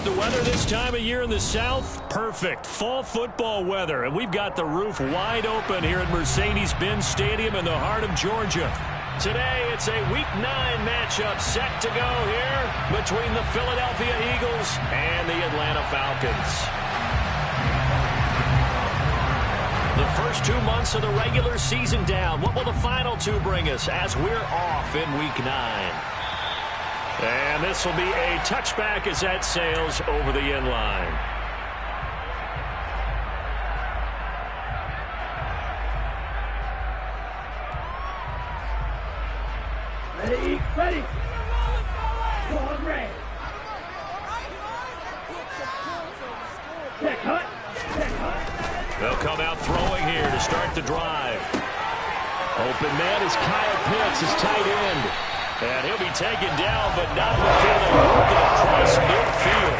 The weather this time of year in the South, perfect. Fall football weather, and we've got the roof wide open here at Mercedes-Benz Stadium in the heart of Georgia. Today, it's a Week 9 matchup set to go here between the Philadelphia Eagles and the Atlanta Falcons. The first 2 months of the regular season down. What will the final 2 bring us as we're off in Week 9? And this will be a touchback as that sails over the end line. Ready. Ball red. Cut. They'll come out throwing here to start the drive. Open man is Kyle Pitts, his tight end. And he'll be taken down, but not before they work it across midfield.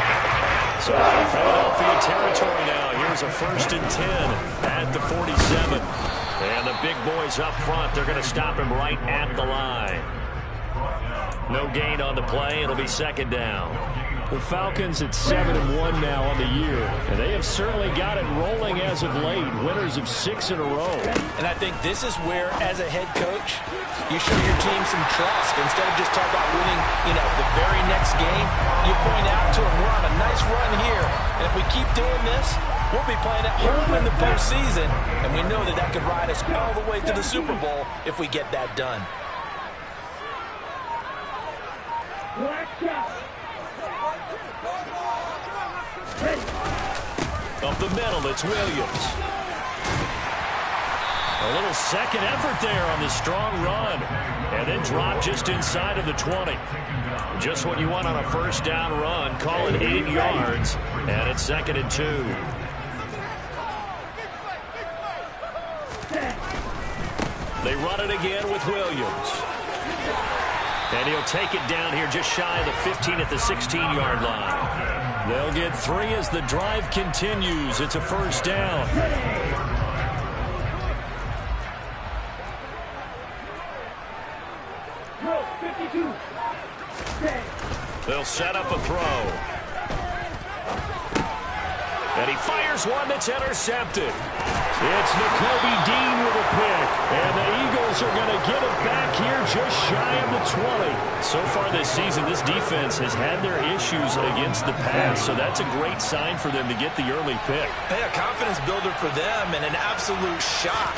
So for Philadelphia territory now, here's a 1st and 10 at the 47. And the big boys up front, they're going to stop him right at the line. No gain on the play. It'll be 2nd down. The Falcons at 7-1 now on the year, and they have certainly got it rolling as of late, winners of 6 in a row. And I think this is where, as a head coach, you show your team some trust. Instead of just talking about winning, the very next game, you point out to them, we're on a nice run here, and if we keep doing this, we'll be playing at home in the postseason, and we know that could ride us all the way to the Super Bowl if we get that done. Up the middle, it's Williams. A little second effort there on the strong run. And then drop just inside of the 20. Just what you want on a 1st down run. Call it 8 yards. And it's 2nd and 2. They run it again with Williams. And he'll take it down here just shy of the 15 at the 16-yard line. They'll get 3 as the drive continues. It's a 1st down. They'll set up a throw. And he fires one that's intercepted. It's Nakobe Dean with a pick. And the Eagles are going to get it back here just shy of the 20. So far this season, this defense has had their issues against the pass. So that's a great sign for them to get the early pick. Hey, a confidence builder for them and an absolute shock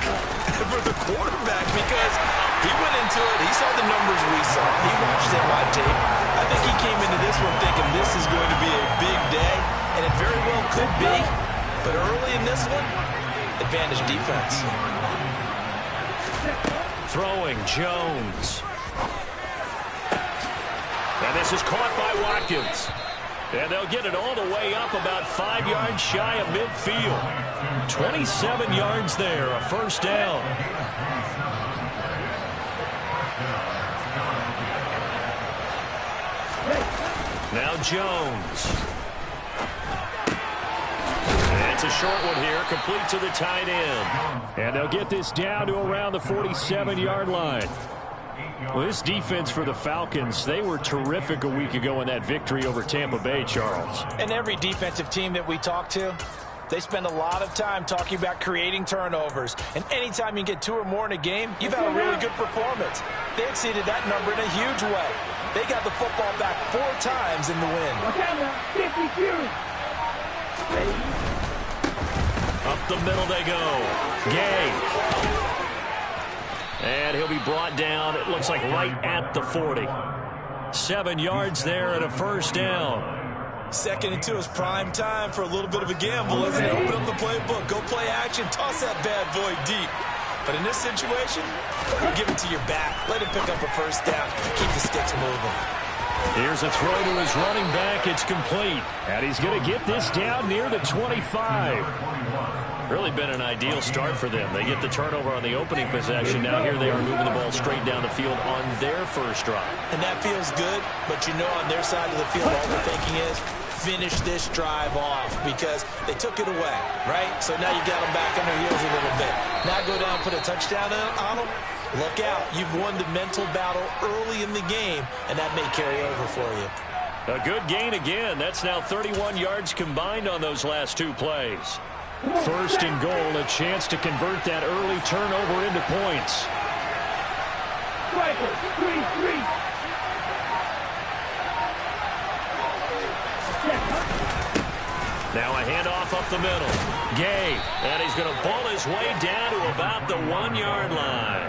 for the quarterback because he went into it. He saw the numbers we saw. He watched it live tape. I think he came into this one thinking this is going to be a big day. And it very well could be. But early in this one, advantage defense. Throwing Jones. And this is caught by Watkins. And they'll get it all the way up about 5 yards shy of midfield. 27 yards there, a 1st down. Now Jones. It's a short one here, complete to the tight end. And they'll get this down to around the 47-yard line. Well, this defense for the Falcons, they were terrific a week ago in that victory over Tampa Bay, Charles. And every defensive team that we talk to, they spend a lot of time talking about creating turnovers. And anytime you get 2 or more in a game, you've had a really good performance. They exceeded that number in a huge way. They got the football back 4 times in the win. Up the middle they go. Gay. And he'll be brought down, it looks like right at the 40. 7 yards there and a 1st down. 2nd and 2 is prime time for a little bit of a gamble, isn't it? Open up the playbook, go play action, toss that bad boy deep. But in this situation, give it to your back. Let him pick up a 1st down. Keep the sticks moving. Here's a throw to his running back. It's complete. And he's going to get this down near the 25. Really been an ideal start for them. They get the turnover on the opening possession. Now here they are moving the ball straight down the field on their 1st drive. And that feels good, but on their side of the field, all they're thinking is finish this drive off because they took it away, right? So now you got them back on their heels a little bit. Now go down, put a touchdown on them. Look out. You've won the mental battle early in the game, and that may carry over for you. A good gain again. That's now 31 yards combined on those last two plays. First and goal, a chance to convert that early turnover into points. Striker, 3-3. Now a handoff up the middle. Gay, and he's going to ball his way down to about the 1-yard line.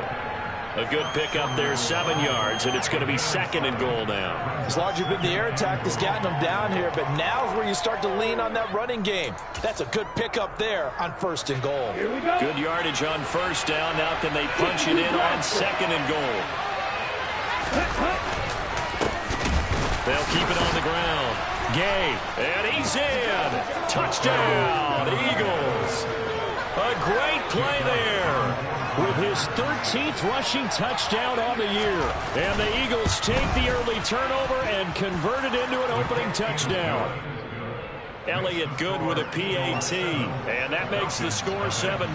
A good pickup there, 7 yards, and it's going to be second and goal now. It's largely been the air attack that's gotten them down here, but now is where you start to lean on that running game. That's a good pickup there on first and goal. Here we go. Good yardage on first down. Now can they punch it in on second and goal? They'll keep it on the ground. Gay, and he's in. Touchdown, Eagles. A great play there with his 13th rushing touchdown on the year. And the Eagles take the early turnover and convert it into an opening touchdown. Elliott good with a PAT, and that makes the score 7-0.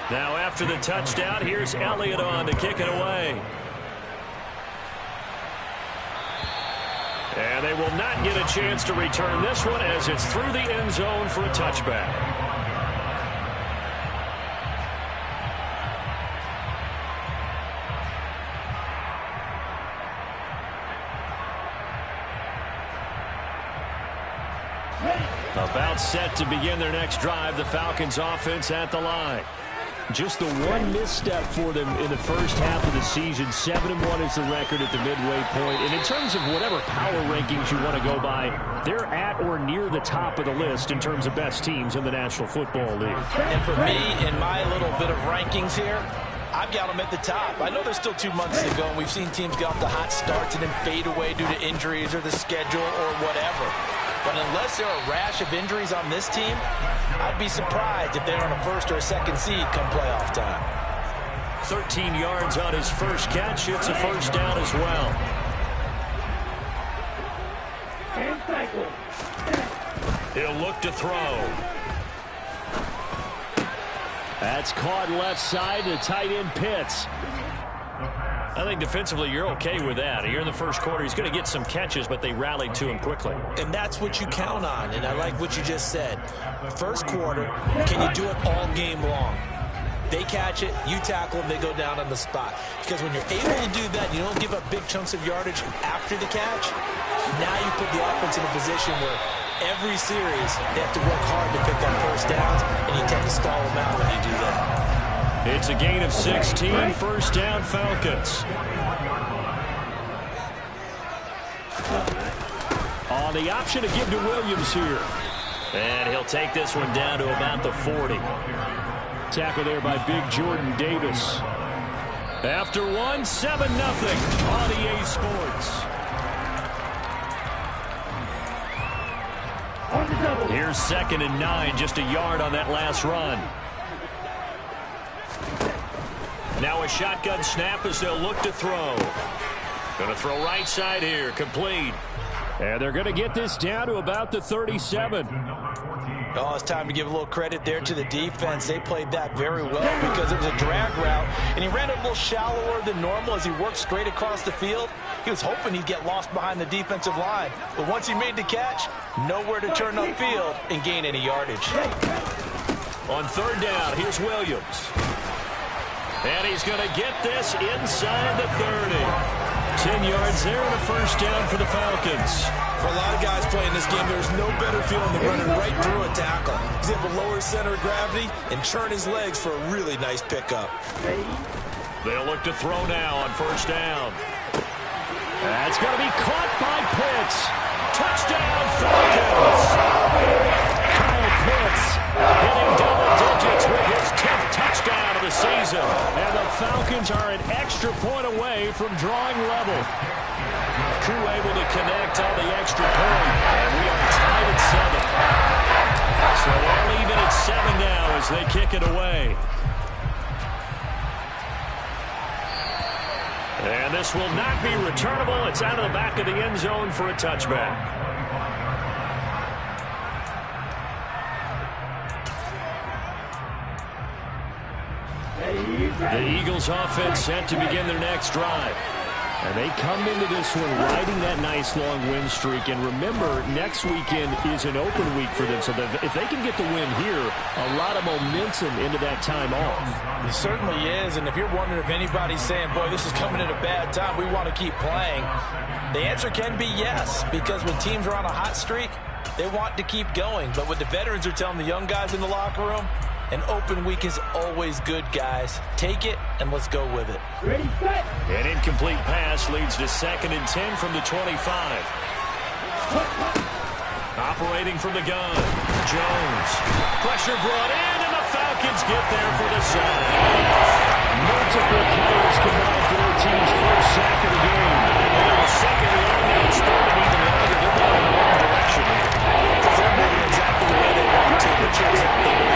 Now after the touchdown, here's Elliott on to kick it away. And they will not get a chance to return this one as it's through the end zone for a touchback. About set to begin their next drive, the Falcons offense at the line. Just the one misstep for them in the first half of the season. 7-1 is the record at the midway point. And in terms of whatever power rankings you want to go by, they're at or near the top of the list in terms of best teams in the National Football League. And for me, in my little bit of rankings here, I've got them at the top. I know there's still 2 months to go, and we've seen teams get off to hot starts and then fade away due to injuries or the schedule or whatever. But unless there are a rash of injuries on this team, I'd be surprised if they're on a first or a second seed come playoff time. 13 yards on his first catch. It's a first down as well. He'll look to throw. That's caught left side. The tight end Pitts. I think defensively you're okay with that. Here in the first quarter, he's going to get some catches, but they rallied to him quickly. And that's what you count on, and I like what you just said. First quarter, can you do it all game long? They catch it, you tackle them, they go down on the spot. Because when you're able to do that, you don't give up big chunks of yardage after the catch. Now you put the offense in a position where every series they have to work hard to pick up first downs, and you tend to stall them out when you do that. It's a gain of 16, first down Falcons. On the option to give to Williams here. And he'll take this one down to about the 40. Tackle there by Big Jordan Davis. After one, 7-0 on EA Sports. Here's 2nd and 9, just a yard on that last run. Now a shotgun snap as they'll look to throw. Going to throw right side here, complete. And they're going to get this down to about the 37. Oh, it's time to give a little credit there to the defense. They played that very well because it was a drag route, and he ran it a little shallower than normal as he worked straight across the field. He was hoping he'd get lost behind the defensive line, but once he made the catch, nowhere to turn upfield and gain any yardage. On 3rd down, here's Williams. And he's going to get this inside the 30. 10 yards there and a first down for the Falcons. For a lot of guys playing this game, there's no better feeling than running right through a tackle. He's able to lower his center of gravity and churn his legs for a really nice pickup. They'll look to throw now on first down. That's going to be caught by Pitts. Touchdown, Falcons. Kyle Pitts hitting double digits with his 10th touchdown of the season. And the Falcons are an extra point away from drawing level. Crew able to connect on the extra point. And we are tied at 7. So all even at 7 now as they kick it away. And this will not be returnable. It's out of the back of the end zone for a touchback. The Eagles offense set to begin their next drive. And they come into this one riding that nice long win streak. And remember, next weekend is an open week for them. So if they can get the win here, a lot of momentum into that time off. It certainly is. And if you're wondering if anybody's saying, boy, this is coming at a bad time, we want to keep playing, the answer can be yes. Because when teams are on a hot streak, they want to keep going. But what the veterans are telling the young guys in the locker room, an open week is always good, guys. Take it, and let's go with it. Ready, set. An incomplete pass leads to 2nd and 10 from the 25. Operating from the gun, Jones. Pressure brought in, and the Falcons get there for the sack. Multiple players combined for their team's first sack of the game. And the second long, now it's third and even longer. They're going in the wrong direction. Because they're moving exactly the way they want to, but checks out the ball.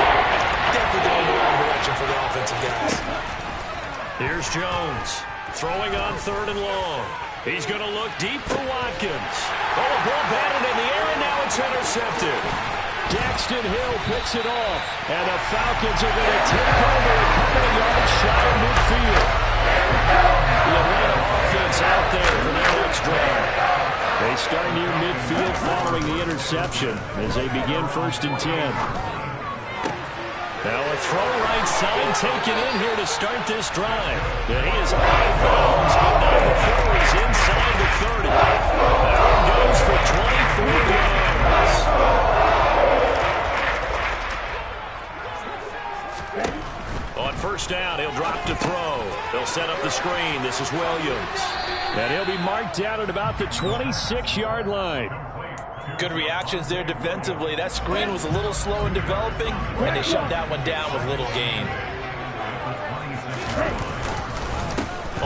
Definitely going in the wrong direction for the offensive guys. Here's Jones, throwing on 3rd and long. He's going to look deep for Watkins. Oh, the ball batted in the air, and now it's intercepted. Daxton Hill picks it off, and the Falcons are going to take over a couple of yards shy of midfield. The Atlanta offense out there for their next drive. They start near midfield following the interception as they begin 1st and 10. Now a throw right side taken in here to start this drive. And he is out of bounds, but not before he's inside the 30. That one goes for 24 yards. On 1st down, he'll drop to throw. They'll set up the screen. This is Williams. And he'll be marked down at about the 26-yard line. Good reactions there defensively. That screen was a little slow in developing, and they shut that one down with little gain.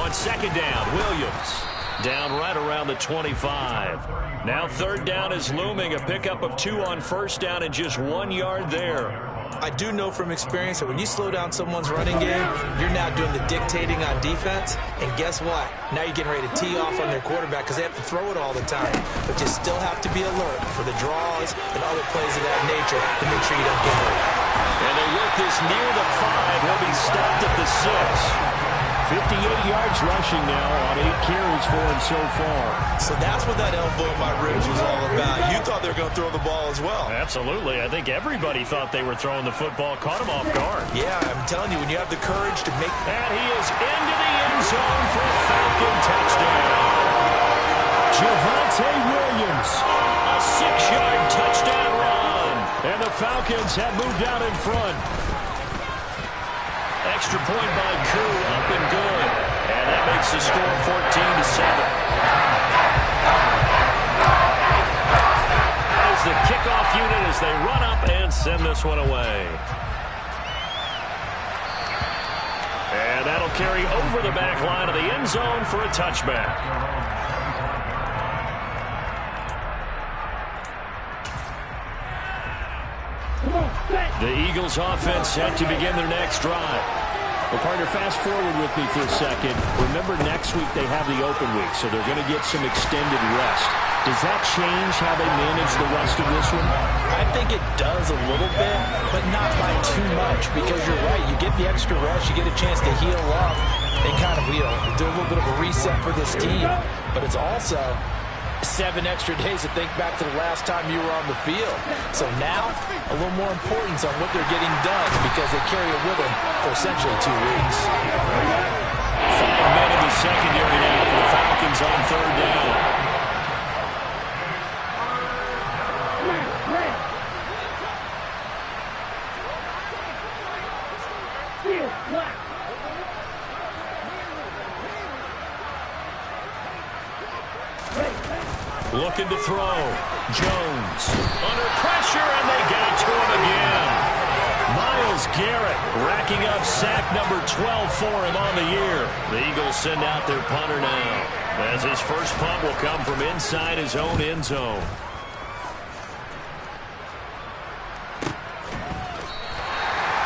On 2nd down, Williams. Down right around the 25. Now 3rd down is looming. A pickup of 2 on 1st down and just 1 yard there. I do know from experience that when you slow down someone's running game, you're now doing the dictating on defense. And guess what? Now you're getting ready to tee off on their quarterback because they have to throw it all the time. But you still have to be alert for the draws and other plays of that nature to make sure you don't get hurt. And they work this near the 5. He'll be stopped at the 6. 58 yards rushing now on 8 carries for him so far. So that's what that elbow in my ribs was all about. You thought they were going to throw the ball as well. Absolutely. I think everybody thought they were throwing the football, caught him off guard. Yeah, I'm telling you, when you have the courage to make... And he is into the end zone for a Falcon touchdown. Javonte Williams, a 6-yard touchdown run. And the Falcons have moved out in front. Extra point by Koo, up and good. And that makes the score 14-7. That is the kickoff unit as they run up and send this one away. And that'll carry over the back line of the end zone for a touchback. The Eagles offense set to begin their next drive. Well, partner, fast forward with me for a second. Remember, next week they have the open week, so they're going to get some extended rest. Does that change how they manage the rest of this one? I think it does a little bit, but not by too much, because you're right. You get the extra rest. You get a chance to heal up and kind of, do a little bit of a reset for this team. But it's also 7 extra days to think back to the last time you were on the field. So now, a little more importance on what they're getting done because they carry it with them for essentially 2 weeks. 5 men in the secondary now for the Falcons on 3rd down. Looking to throw. Jones under pressure, and they got to him again. Myles Garrett racking up sack number 12 for him on the year. The Eagles send out their punter now, as his first punt will come from inside his own end zone.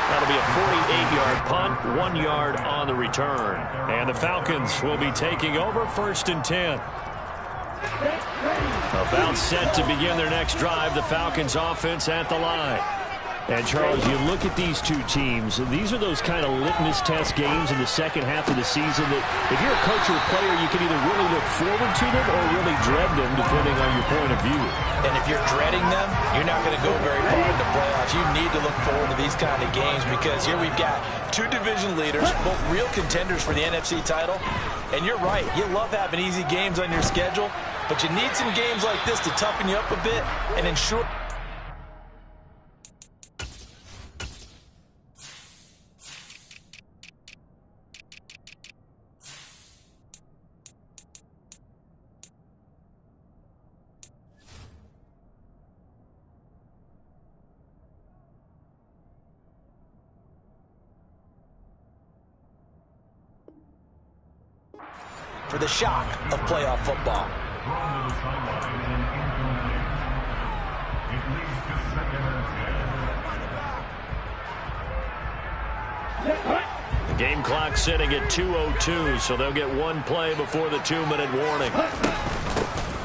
That'll be a 48-yard punt, 1 yard on the return. And the Falcons will be taking over 1st and 10. About set to begin their next drive. The Falcons offense at the line. And, Charles, you look at these two teams, these are those kind of litmus test games in the second half of the season that if you're a coach or a player, you can either really look forward to them or really dread them, depending on your point of view. And if you're dreading them, you're not going to go very far in the playoffs. You need to look forward to these kind of games because here we've got two division leaders, both real contenders for the NFC title. And you're right, you love having easy games on your schedule, but you need some games like this to toughen you up a bit and ensure... for the shock of playoff football. The game clock sitting at 2:02, so they'll get one play before the 2-minute warning.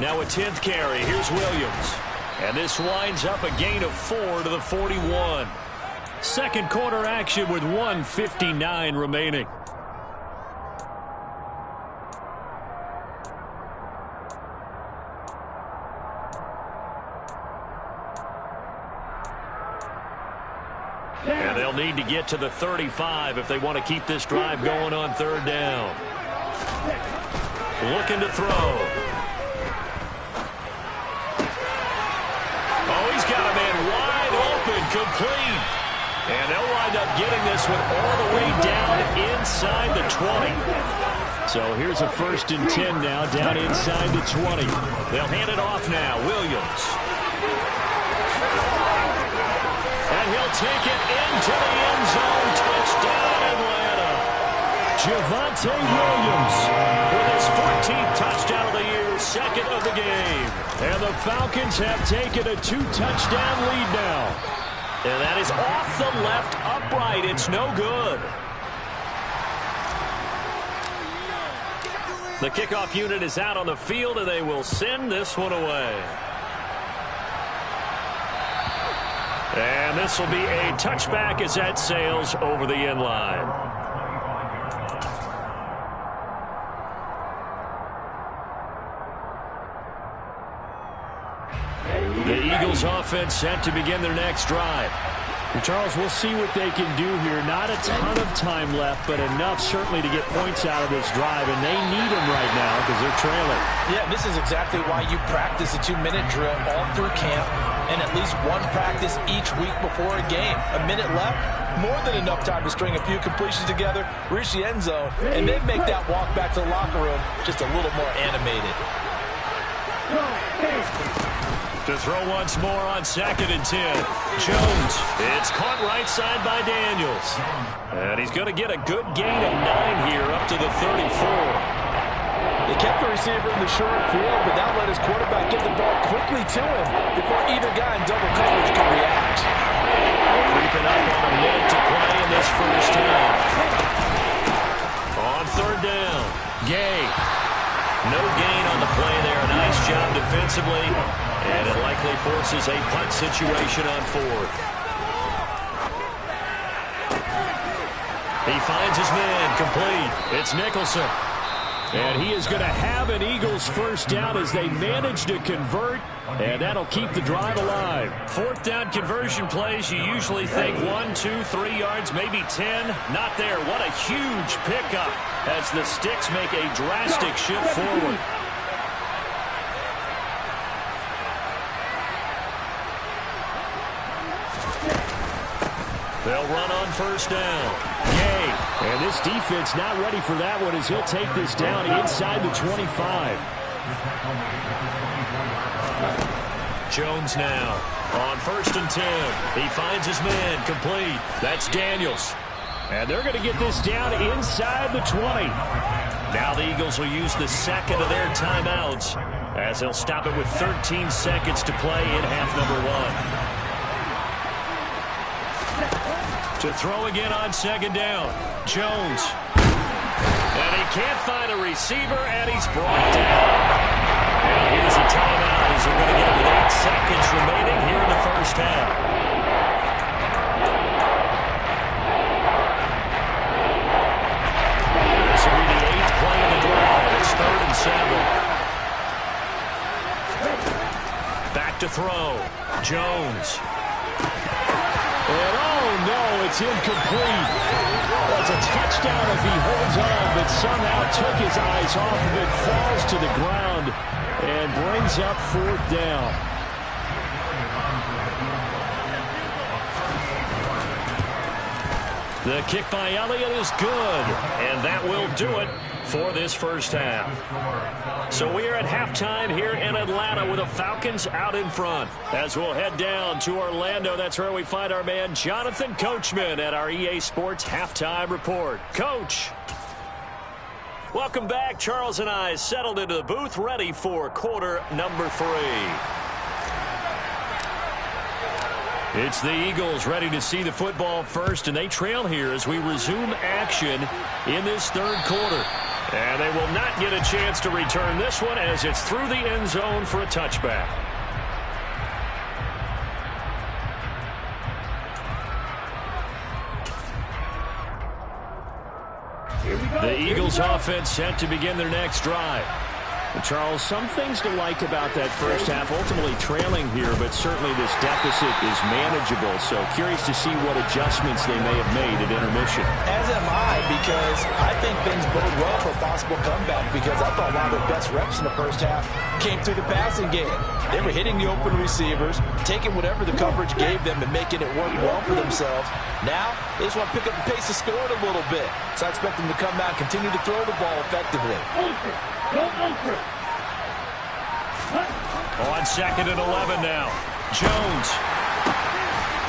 Now a 10th carry. Here's Williams. And this winds up a gain of 4 to the 41. Second quarter action with 1:59 remaining. And they'll need to get to the 35 if they want to keep this drive going on third down. Looking to throw. Oh, he's got a man wide open, complete. And they'll wind up getting this one all the way down inside the 20. So here's a 1st and 10 now, down inside the 20. They'll hand it off now, Williams. And he'll take it into the end zone. Touchdown, Atlanta. Javonte Williams with his 14th touchdown of the year, 2nd of the game. And the Falcons have taken a 2-touchdown lead now. And that is off the left upright. It's no good. The kickoff unit is out on the field, and they will send this one away. And this will be a touchback as that sails over the end line. The Eagles offense set to begin their next drive. Charles, we'll see what they can do here. Not a ton of time left, but enough certainly to get points out of this drive, and they need them right now because they're trailing. Yeah, this is exactly why you practice a 2-minute drill all through camp and at least one practice each week before a game. A minute left, more than enough time to string a few completions together, reach the end zone, and then make that walk back to the locker room just a little more animated. To throw once more on 2nd and 10. Jones. It's caught right side by Daniels. And he's going to get a good gain of 9 here up to the 34. They kept the receiver in the short field, but that let his quarterback get the ball quickly to him before either guy in double coverage could react. Creeping up on a minute to play in this first half. On 3rd down. Gay. No gain on the play there. Nice job defensively. And it likely forces a punt situation on 4th. He finds his man complete. It's Nicholson. And he is going to have an Eagles first down as they manage to convert. And that'll keep the drive alive. 4th down conversion plays, you usually think 1, 2, 3 yards, maybe 10. Not there. What a huge pickup as the Sticks make a drastic shift forward. They'll run on 1st down. Yay. And this defense not ready for that one as he'll take this down inside the 25. Jones now on 1st and 10. He finds his man complete. That's Daniels. And they're going to get this down inside the 20. Now the Eagles will use the 2nd of their timeouts as they'll stop it with 13 seconds to play in half number 1. To throw again on 2nd down. Jones. And he can't find a receiver, and he's brought down. And here's a timeout as they're going to get it with 8 seconds remaining here in the first half. to throw. Jones. And oh no, it's incomplete. Well, it's a touchdown if he holds on, but somehow took his eyes off of it, falls to the ground, and brings up 4th down. The kick by Elliott is good, and that will do it for this first half. So we are at halftime here in Atlanta with the Falcons out in front. As we'll head down to Orlando, that's where we find our man Jonathan Coachman at our EA Sports Halftime Report. Coach. Welcome back. Charles and I settled into the booth, ready for quarter number 3. It's the Eagles ready to see the football first, and they trail here as we resume action in this 3rd quarter. And they will not get a chance to return this one as it's through the end zone for a touchback. The Eagles offense set to begin their next drive. Charles, some things to like about that first half. Ultimately trailing here, but certainly this deficit is manageable. So curious to see what adjustments they may have made at intermission. As am I, because I think things bode well for a possible comeback, because I thought one of their best reps in the first half came through the passing game. They were hitting the open receivers, taking whatever the coverage gave them and making it work well for themselves. Now, they just want to pick up the pace of scoring a little bit. So I expect them to come out and continue to throw the ball effectively. On 2nd and 11 now. Jones.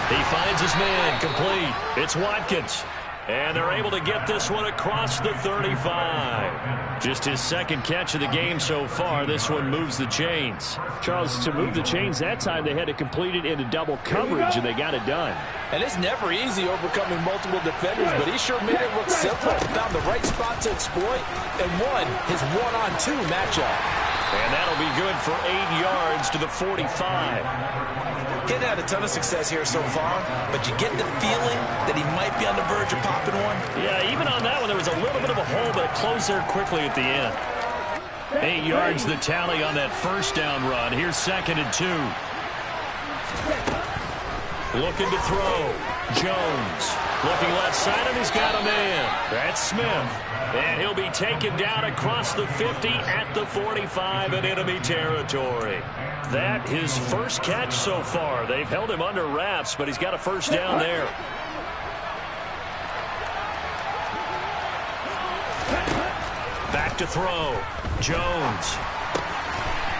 He finds his man complete. It's Watkins. And they're able to get this one across the 35. Just his 2nd catch of the game so far. This one moves the chains. Charles, to move the chains that time, they had to complete it into double coverage, and they got it done. And it's never easy overcoming multiple defenders, but he sure made it look simple. Found the right spot to exploit and won his 1-on-2 matchup. And that'll be good for 8 yards to the 45. He hadn't had a ton of success here so far, but you get the feeling that he might be on the verge of popping one. Yeah, even on that one, there was a little bit of a hole, but it closed there quickly at the end. 8 yards the tally on that first down run. Here's 2nd and 2. Looking to throw. Jones. Looking left side, and he's got a man. That's Smith. And he'll be taken down across the 50 at the 45 in enemy territory. That his first catch so far. They've held him under wraps, but he's got a first down there. Back to throw. Jones.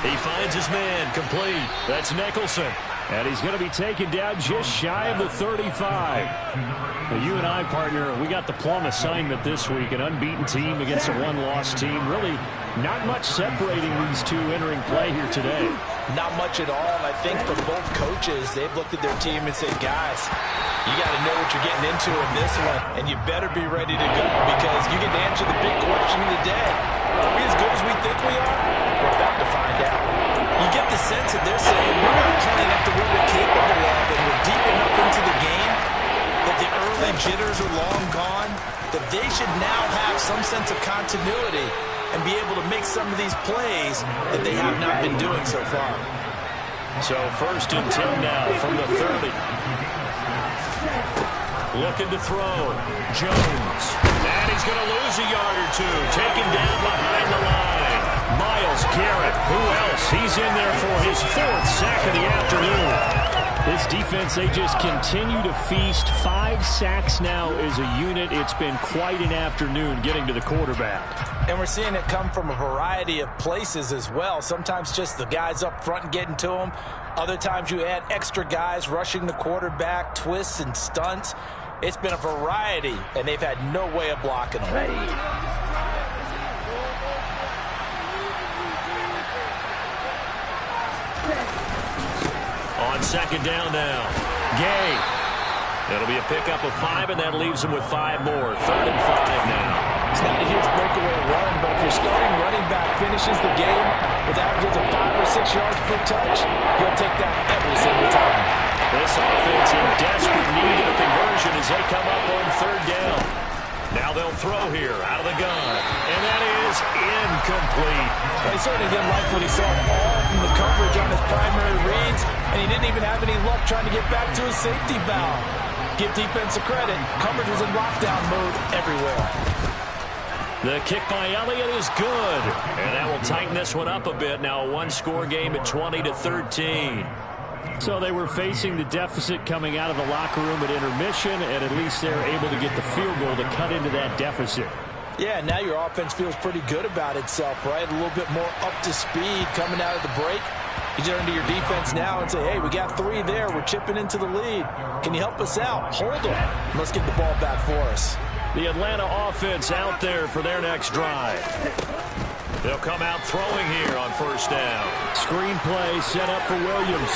He finds his man complete. That's Nicholson. And he's going to be taken down just shy of the 35. Now, you and I, partner, we got the plum assignment this week. An unbeaten team against a one-loss team. Really not much separating these two entering play here today. Not much at all. I think for both coaches, they've looked at their team and said, guys, you got to know what you're getting into in this one, and you better be ready to go because you get to answer the big question of the day. Are we as good as we think we are? We're about to find out. You get the sense that they're saying we're not playing up to what we're capable of, and we're deep enough into the game that the early jitters are long gone, that they should now have some sense of continuity and be able to make some of these plays that they have not been doing so far. So 1st and 10 now from the 30. Looking to throw. Jones. And he's going to lose a yard or two. Taken down behind the line. Myles Garrett. Who else? He's in there for his 4th sack of the afternoon. This defense, they just continue to feast. 5 sacks now as a unit. It's been quite an afternoon getting to the quarterback. And we're seeing it come from a variety of places as well. Sometimes just the guys up front getting to him. Other times you add extra guys rushing the quarterback, twists and stunts. It's been a variety, and they've had no way of blocking them. On 2nd down now. Gay. It'll be a pickup of 5, and that leaves him with 5 more. 3rd and 5 now. It's not a huge breakaway run, but if your starting running back finishes the game with averages of 5 or 6 yards per touch, you'll take that every single time. This offense in desperate need of a conversion as they come up on 3rd down. Now they'll throw here out of the gun. And that is incomplete. Well, he certainly didn't like what he saw all from the coverage on his primary reads, and he didn't even have any luck trying to get back to his safety valve. Give defensive credit. Coverage was in lockdown mode everywhere. The kick by Elliott is good. And that will tighten this one up a bit. Now a one-score game at 20-13. So they were facing the deficit coming out of the locker room at intermission, and at least they're able to get the field goal to cut into that deficit. Yeah, now your offense feels pretty good about itself, right? A little bit more up to speed coming out of the break. You turn to your defense now and say, hey, we got 3 there. We're chipping into the lead. Can you help us out? Hold them. Let's get the ball back for us. The Atlanta offense out there for their next drive. They'll come out throwing here on first down. Screen play set up for Williams.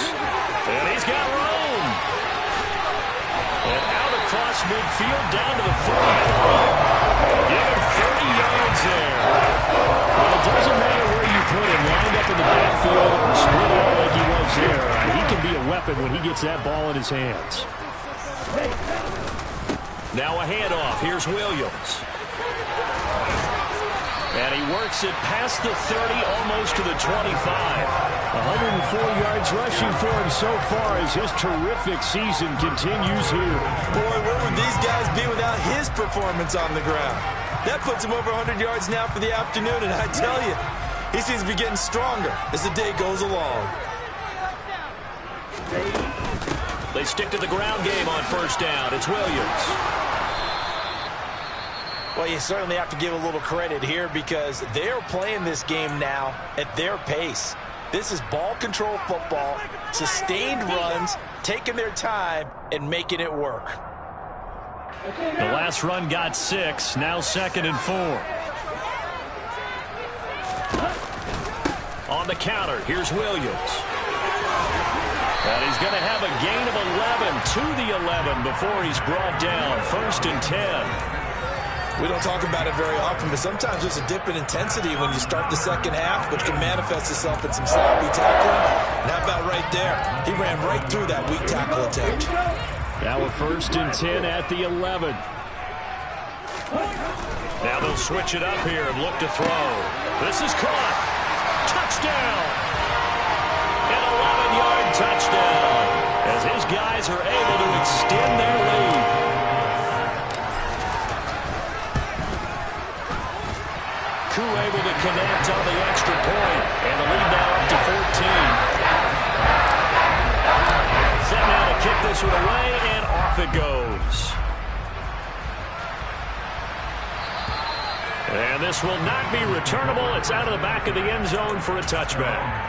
And he's got room. And out across midfield down to the 33. Give him 30 yards there. Well, it doesn't matter where you put him. Lined up in the backfield or split out like he was there. He can be a weapon when he gets that ball in his hands. Now a handoff. Here's Williams. And he works it past the 30, almost to the 25. 104 yards rushing for him so far as his terrific season continues here. Boy, where would these guys be without his performance on the ground? That puts him over 100 yards now for the afternoon, and I tell you, he seems to be getting stronger as the day goes along. They stick to the ground game on first down. It's Williams. Well, you certainly have to give a little credit here because they're playing this game now at their pace. This is ball control football, sustained runs, taking their time and making it work. The last run got 6, now 2nd and 4. On the counter, here's Williams. And he's going to have a gain of 11 to the 11 before he's brought down. 1st and 10. We don't talk about it very often, but sometimes there's a dip in intensity when you start the second half, which can manifest itself in some sloppy tackling. And how about right there? He ran right through that weak tackle attempt. Now a 1st and 10 at the 11. Now they'll switch it up here and look to throw. This is caught. Touchdown. An 11-yard touchdown as his guys are able to extend their lead. Able to connect on the extra point, and the lead now up to 14. Set now to kick this one away, and off it goes. And this will not be returnable. It's out of the back of the end zone for a touchback.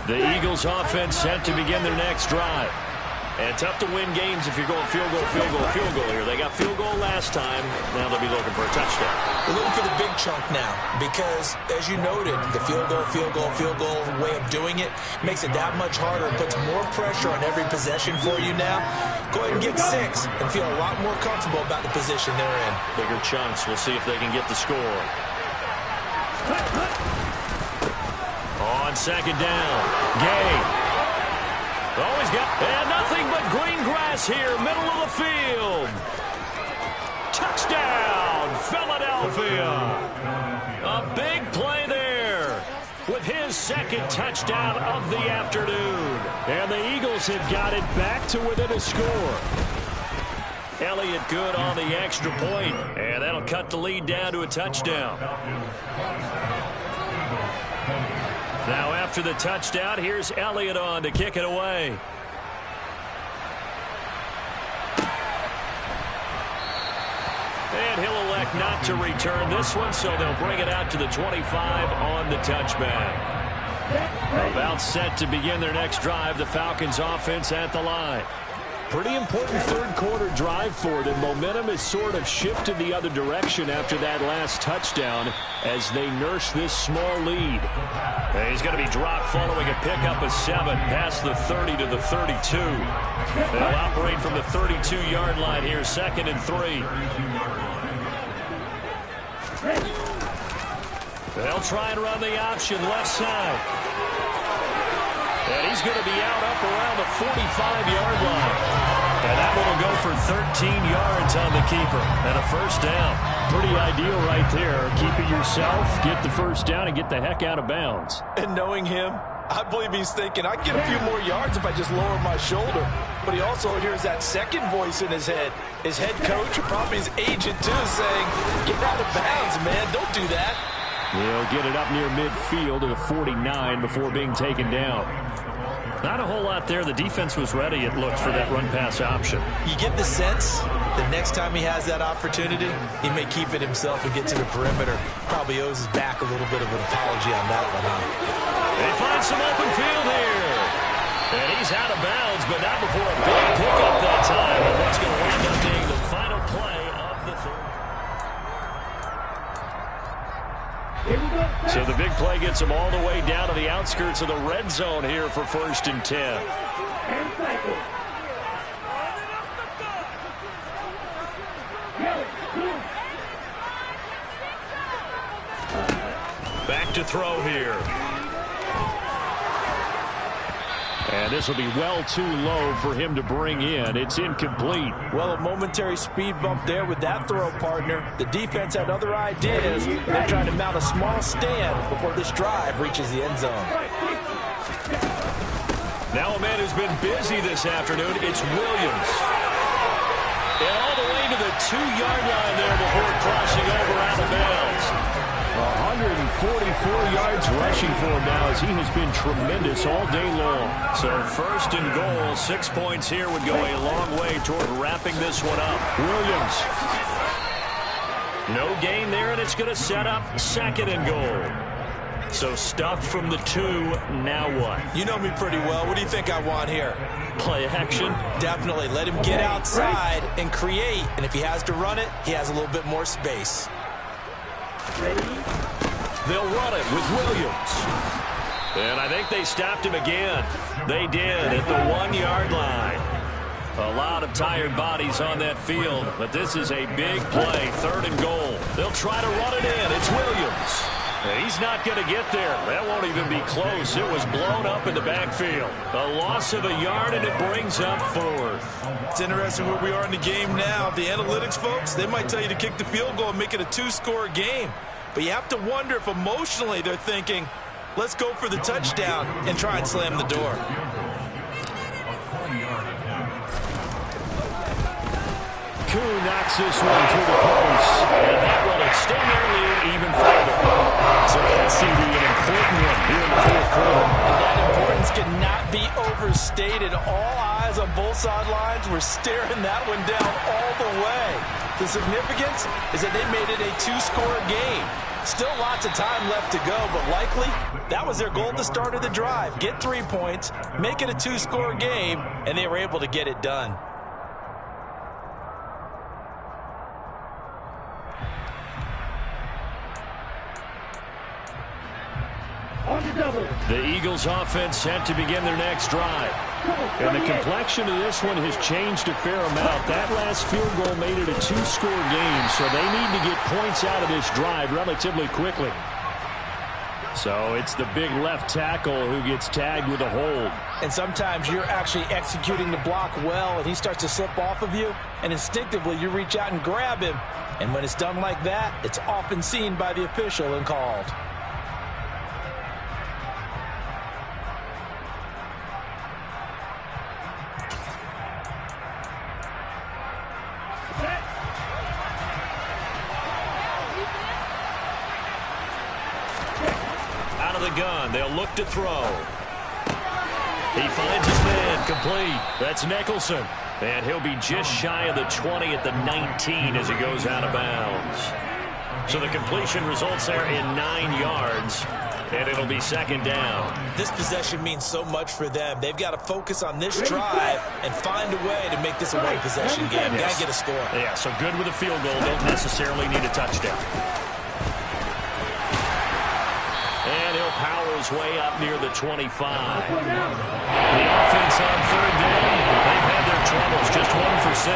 The Eagles offense set to begin their next drive. And tough to win games if you're going field goal, field goal, field goal here. They got field goal last time. Now they'll be looking for a touchdown. They're looking for the big chunk now because, as you noted, the field goal way of doing it makes it that much harder. It puts more pressure on every possession for you now. Go ahead and get 6 and feel a lot more comfortable about the position they're in. Bigger chunks. We'll see if they can get the score. On second down, Gay. Oh, he's got and nothing but green grass here, middle of the field. Touchdown, Philadelphia. A big play there with his 2nd touchdown of the afternoon. And the Eagles have got it back to within a score. Elliott good on the extra point, and that'll cut the lead down to a touchdown. Now after the touchdown, here's Elliott on to kick it away. And he'll elect not to return this one, so they'll bring it out to the 25 on the touchback. About set to begin their next drive, the Falcons offense at the line. Pretty important 3rd quarter drive for them. Momentum has sort of shifted the other direction after that last touchdown as they nurse this small lead. And he's going to be dropped following a pickup of 7 past the 30 to the 32. They'll operate from the 32-yard line here, 2nd and 3. They'll try and run the option left side. And he's going to be out up around the 45-yard line. And that one will go for 13 yards on the keeper and a first down. Pretty ideal right there. Keep it yourself, get the first down, and get the heck out of bounds. And knowing him, I believe he's thinking, I can get a few more yards if I just lower my shoulder. But he also hears that second voice in his head. His head coach, or probably his agent too, saying, get out of bounds, man. Don't do that. He'll get it up near midfield to the 49 before being taken down. Not a whole lot there. The defense was ready, it looked, for that run-pass option. You get the sense the next time he has that opportunity, he may keep it himself and get to the perimeter. Probably owes his back a little bit of an apology on that one, huh? They find some open field here. And he's out of bounds, but not before a big pickup that time. And that's going to wind up being the final play of the third. So the big play gets him all the way down to the outskirts of the red zone here for 1st and 10. Back to throw here. And this will be well too low for him to bring in. It's incomplete. Well, a momentary speed bump there with that throw, partner. The defense had other ideas. They're trying to mount a small stand before this drive reaches the end zone. Now a man who's been busy this afternoon, it's Williams. And all the way to the 2-yard line there before crossing over out of bounds. 144 yards rushing for him now, as he has been tremendous all day long. So 1st and goal, 6 points here would go a long way toward wrapping this one up. Williams. No gain there, and it's going to set up 2nd and goal. So stuffed from the 2, now what? You know me pretty well. What do you think I want here? Play action? Definitely. Let him get outside and create. And if he has to run it, he has a little bit more space. They'll run it with Williams. And I think they stopped him again. They did at the 1-yard line. A lot of tired bodies on that field, but this is a big play, 3rd and goal. They'll try to run it in. It's Williams. And he's not going to get there. That won't even be close. It was blown up in the backfield. A loss of a yard, and it brings up 4th. It's interesting where we are in the game now. The analytics folks, they might tell you to kick the field goal and make it a 2-score game. But you have to wonder if emotionally they're thinking, let's go for the touchdown and try and slam the door. Kuhn knocks this one through the post. And that will extend their lead even further. So that's going to be an important one here in the 4th quarter. And that importance cannot be overstated. All eyes on both sidelines were staring that one down all the way. The significance is that they made it a 2-score game. Still lots of time left to go, but likely that was their goal at the start of the drive. Get 3 points, make it a 2-score game, and they were able to get it done. The Eagles offense set to begin their next drive. And the complexion of this one has changed a fair amount. That last field goal made it a 2-score game, so they need to get points out of this drive relatively quickly. So it's the big left tackle who gets tagged with a hold. And sometimes you're actually executing the block well, and he starts to slip off of you, and instinctively you reach out and grab him. And when it's done like that, it's often seen by the official and called. Out of the gun, they'll look to throw. He finds his man, complete. That's Nicholson. And he'll be just shy of the 20 at the 19 as he goes out of bounds. So the completion results there in 9 yards, and it'll be 2nd down. This possession means so much for them. They've got to focus on this drive and find a way to make this a one-possession game. Yes. Got to get a score. Yeah, so good with a field goal. Don't necessarily need a touchdown. And he'll power his way up near the 25. The offense on 3rd down, they've had their troubles. Just 1 for 6.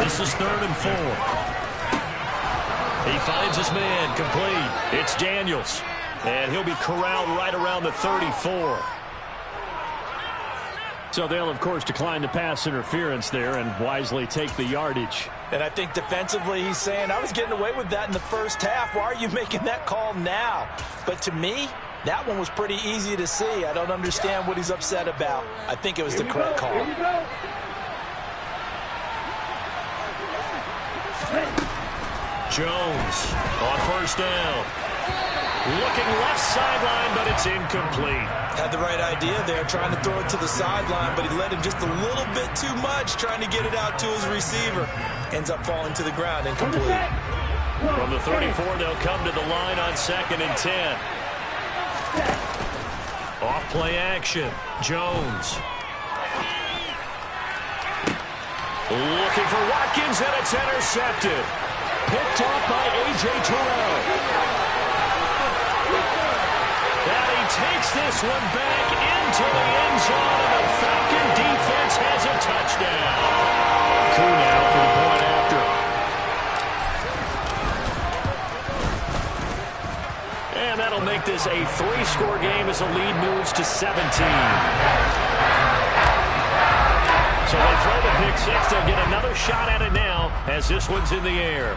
This is 3rd and 4. He finds his man, complete. It's Daniels. And he'll be corralled right around the 34. So they'll, of course, decline the pass interference there and wisely take the yardage. And I think defensively he's saying, I was getting away with that in the first half. Why are you making that call now? But to me, that one was pretty easy to see. I don't understand what he's upset about. I think it was the correct call. Jones on first down. Looking left sideline, but it's incomplete. Had the right idea there, trying to throw it to the sideline, but he let him just a little bit too much, trying to get it out to his receiver. Ends up falling to the ground, incomplete. From the 34, they'll come to the line on 2nd and 10. Off play action. Jones. Looking for Watkins, and it's intercepted. Picked off by A.J. Terrell. And he takes this one back into the end zone, and the Falcon defense has a touchdown. Coup now for the point after. And that'll make this a 3-score game as the lead moves to 17. So they throw the pick six. They'll get another shot at it now as this one's in the air.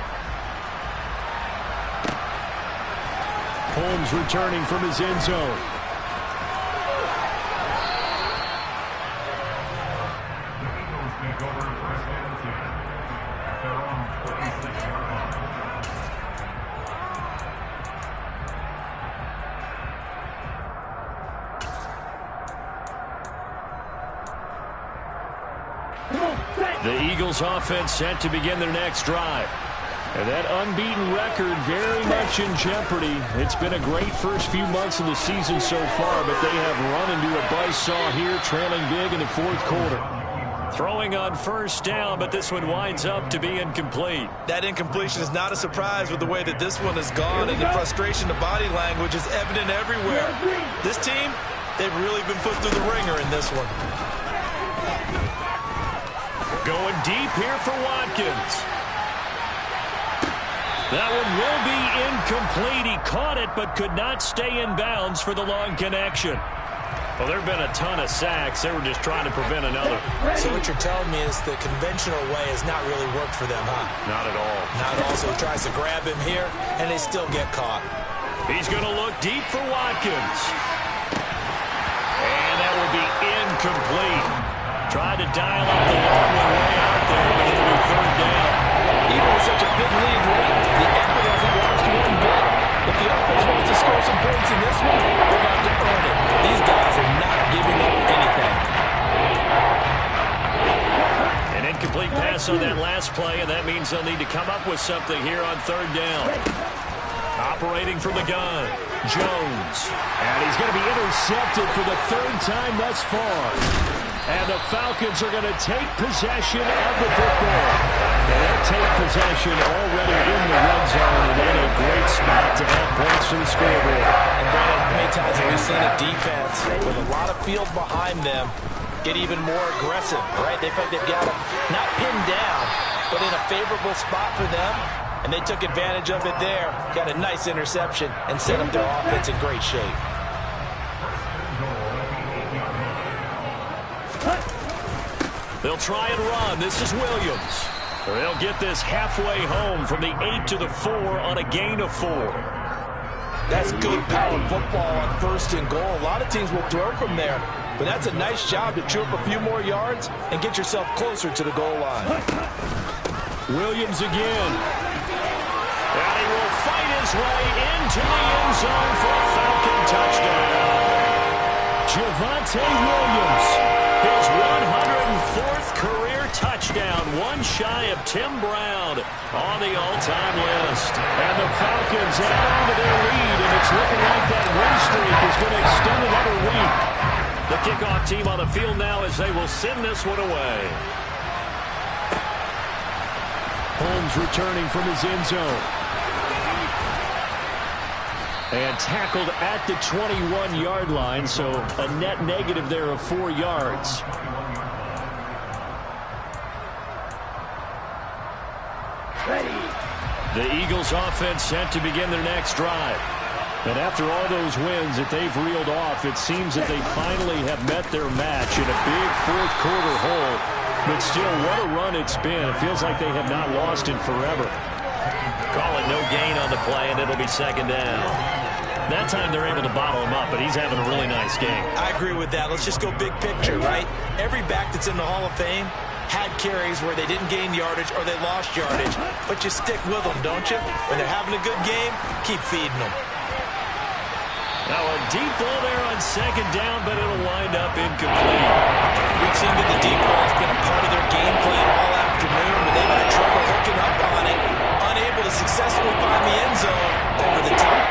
Holmes returning from his end zone. The Eagles offense set to begin their next drive. And that unbeaten record very much in jeopardy. It's been a great first few months of the season so far, but they have run into a buzzsaw here, trailing big in the 4th quarter. Throwing on first down, but this one winds up to be incomplete. That incompletion is not a surprise with the way that this one has gone, and the frustration of body language is evident everywhere. This team, they've really been put through the ringer in this one. Going deep here for Watkins. That one will be incomplete. He caught it but could not stay in bounds for the long connection. Well, there have been a ton of sacks. They were just trying to prevent another. So what you're telling me is the conventional way has not really worked for them, huh? Not at all. Not at all. So he tries to grab him here, and they still get caught. He's going to look deep for Watkins. And that will be incomplete. Tried to dial up the long one way out there, but it'll be 3rd down. Even with such a big lead late, the effort hasn't lost one bit. If the offense wants to score some points in this one, they're going to have to earn it. These guys are not giving up anything. An incomplete pass on that last play, and that means they'll need to come up with something here on 3rd down. Operating from the gun, Jones. And he's going to be intercepted for the 3rd time thus far. And the Falcons are going to take possession of the football. And they'll take possession already in the red zone and in a great spot to add points to the scoreboard. And Brandon, how many times have we seen a defense with a lot of field behind them get even more aggressive, right? They feel like they've got them not pinned down, but in a favorable spot for them. And they took advantage of it there. Got a nice interception and set up their offense in great shape. They'll try and run. This is Williams. They'll get this halfway home from the 8 to the 4 on a gain of 4. That's good power football on 1st and goal. A lot of teams will throw from there, but that's a nice job to chew up a few more yards and get yourself closer to the goal line. Williams again. And he will fight his way into the end zone for a Falcon touchdown. Javonte Williams. His 104th career touchdown, one shy of Tim Brown on the all-time list. And the Falcons add on to their lead, and it's looking like that win streak is going to extend another week. The kickoff team on the field now as they will send this one away. Holmes returning from his end zone. And tackled at the 21-yard line, so a net negative there of 4 yards. Ready. The Eagles offense set to begin their next drive. And after all those wins that they've reeled off, it seems that they finally have met their match in a big fourth quarter hole. But still, what a run it's been. It feels like they have not lost in forever. Call it no gain on the play, and it'll be second down. That time they're able to bottle him up, but he's having a really nice game. I agree with that. Let's just go big picture, right? Every back that's in the Hall of Fame had carries where they didn't gain yardage or they lost yardage, but you stick with them, don't you? When they're having a good game, keep feeding them. Now a deep ball there on second down, but it'll wind up incomplete. We've seen that the deep ball has been a part of their game plan all afternoon, but they've had trouble hooking up on it, unable to successfully find the end zone over the top.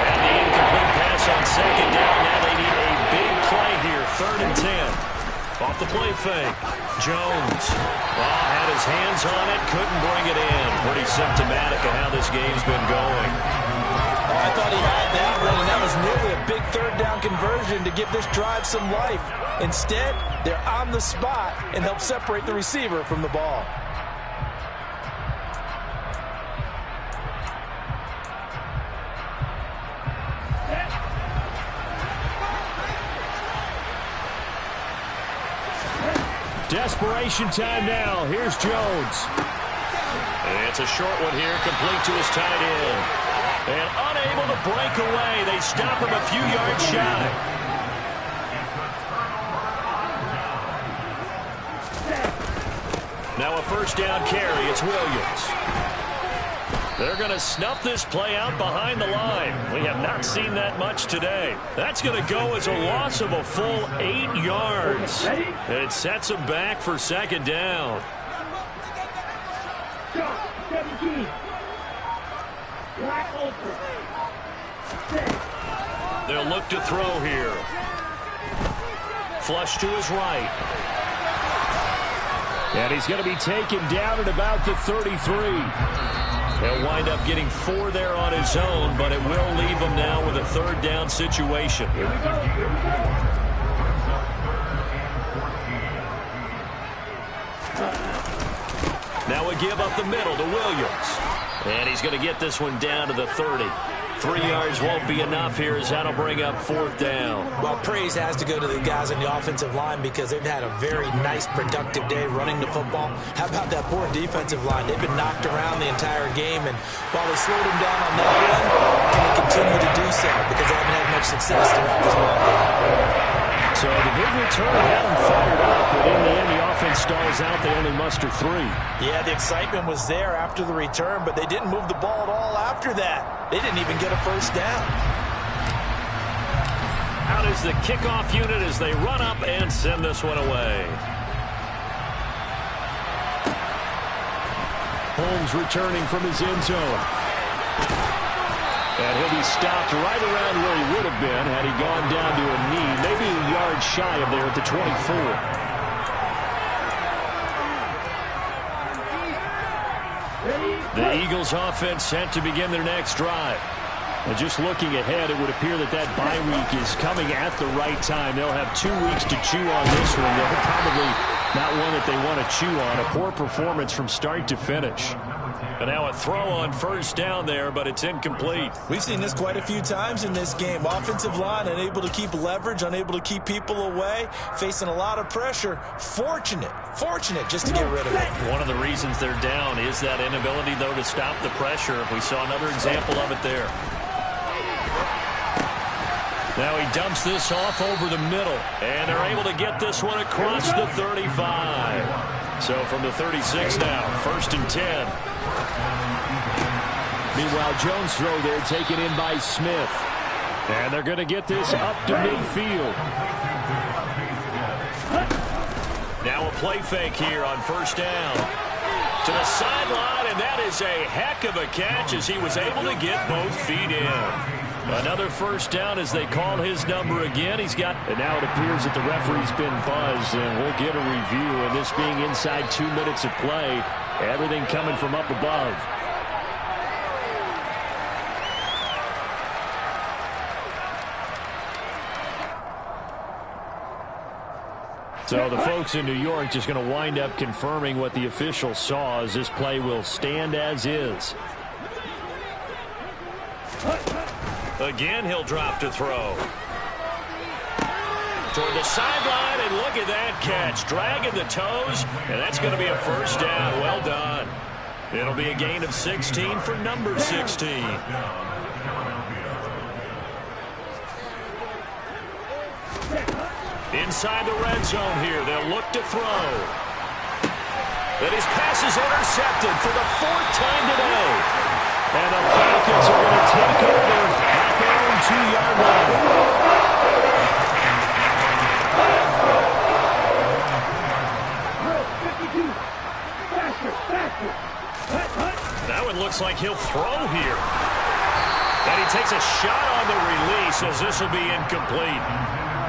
And the incomplete pass on second down. Now they need a big play here, 3rd and 10. Off the play fake. Jones had his hands on it, couldn't bring it in. Pretty symptomatic of how this game's been going. I thought he had that one, and that was nearly a big 3rd down conversion to give this drive some life. Instead, they're on the spot and help separate the receiver from the ball. Desperation time now. Here's Jones. And it's a short one here, complete to his tight end. And unable to break away. They stop him a few yards shy. Now a 1st down carry. It's Williams. They're going to snuff this play out behind the line. We have not seen that much today. That's going to go as a loss of a full 8 yards. It sets them back for 2nd down. 17. They'll look to throw here. Flush to his right. And he's going to be taken down at about the 33. He'll wind up getting 4 there on his own, but it will leave him now with a 3rd down situation. Here we go. Now a give up the middle to Williams. And he's going to get this one down to the 30. 3 yards won't be enough here as that'll bring up 4th down. Well, praise has to go to the guys on the offensive line because they've had a very nice, productive day running the football. How about that poor defensive line? They've been knocked around the entire game, and while they slowed him down on that one, can they continue to do so because they haven't had much success throughout this ball game. So the big return had them fired up, but in the end, the offense stalls out. They only muster 3. Yeah, the excitement was there after the return, but they didn't move the ball at all after that. They didn't even get a 1st down. Out is the kickoff unit as they run up and send this one away. Holmes returning from his end zone. And he'll be stopped right around where he would have been had he gone down to a knee, maybe a yard shy of there at the 24. The Eagles offense set to begin their next drive. And just looking ahead, it would appear that that bye week is coming at the right time. They'll have 2 weeks to chew on this one. They'll probably not one that they want to chew on. A poor performance from start to finish. And now a throw on 1st down there, but it's incomplete. We've seen this quite a few times in this game. Offensive line unable to keep leverage, unable to keep people away, facing a lot of pressure. Fortunate just to get rid of it. One of the reasons they're down is that inability, though, to stop the pressure. We saw another example of it there. Now he dumps this off over the middle, and they're able to get this one across the 35. So from the 36 now, 1st and 10. Meanwhile, Jones' throw there taken in by Smith. And they're going to get this up to midfield. Now a play fake here on 1st down. To the sideline, and that is a heck of a catch as he was able to get both feet in. Another 1st down as they call his number again. And now it appears that the referee's been buzzed, and we'll get a review. And this being inside 2 minutes of play, everything coming from up above. So the folks in New York just going to wind up confirming what the official saw as this play will stand as is. Again, he'll drop to throw. Toward the sideline, and look at that catch. Dragging the toes, and that's going to be a first down. Well done. It'll be a gain of 16 for number 16. Inside the red zone here, they'll look to throw. And his pass is intercepted for the 4th time today. And the Falcons are going to take over at their own 2-yard line. That one looks like he'll throw here. And he takes a shot on the release as this will be incomplete.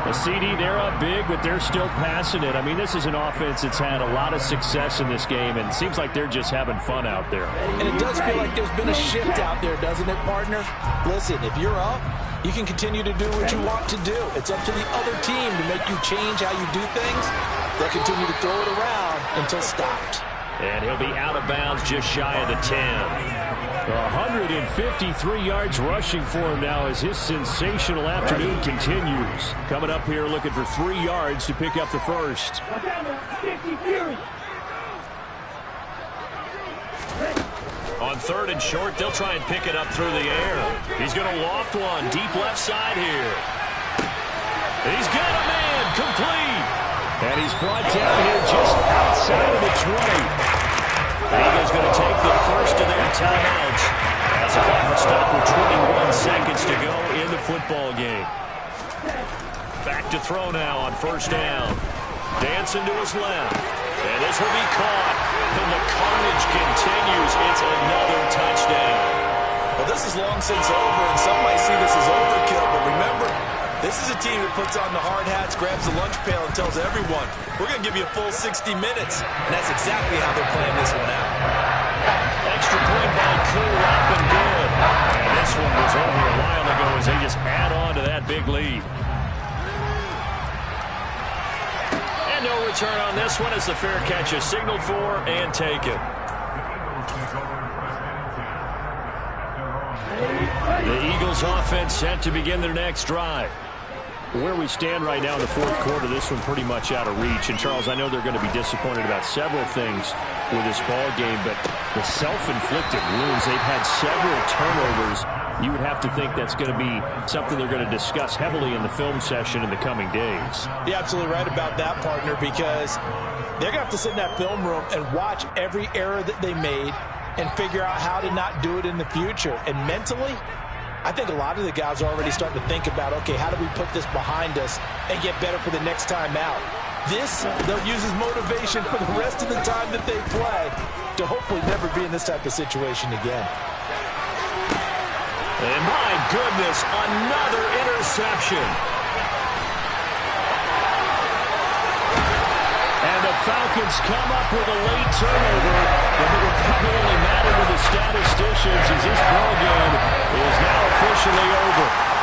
The CD, they're up big, but they're still passing it. I mean, this is an offense that's had a lot of success in this game, and it seems like they're just having fun out there. And it does feel like there's been a shift out there, doesn't it, partner? Listen, if you're up, you can continue to do what you want to do. It's up to the other team to make you change how you do things. They'll continue to throw it around until stopped. And he'll be out of bounds just shy of the 10. 153 yards rushing for him now as his sensational afternoon continues. Coming up here looking for 3 yards to pick up the first. On 3rd and short, they'll try and pick it up through the air. He's going to loft one deep left side here. He's got a man complete. And he's brought down here just outside of the 20. The Eagles going to take the first of their timeouts as the clock will stop with 21 seconds to go in the football game. Back to throw now on 1st down. Dancing to his left. And this will be caught. And the carnage continues. It's another touchdown. Well, this is long since over, and some might see this as overkill, but remember, this is a team that puts on the hard hats, grabs the lunch pail, and tells everyone, we're going to give you a full 60 minutes. And that's exactly how they're playing this one out. Extra point by Cool, up and good. And this one was over a while ago as they just add on to that big lead. And no return on this one as the fair catch is signaled for and taken. The Eagles offense set to begin their next drive. Where we stand right now in the 4th quarter, this one pretty much out of reach. And, Charles, I know they're going to be disappointed about several things with this ball game, but the self-inflicted wounds, they've had several turnovers. You would have to think that's going to be something they're going to discuss heavily in the film session in the coming days. You're absolutely right about that, partner, because they're going to have to sit in that film room and watch every error that they made and figure out how to not do it in the future. And mentally, I think a lot of the guys are already starting to think about, okay, how do we put this behind us and get better for the next time out? This, they'll use as motivation for the rest of the time that they play to hopefully never be in this type of situation again. And my goodness, another interception. And the Falcons come up with a late turnover, but it will probably only matter to the statisticians as this ball game is now officially over.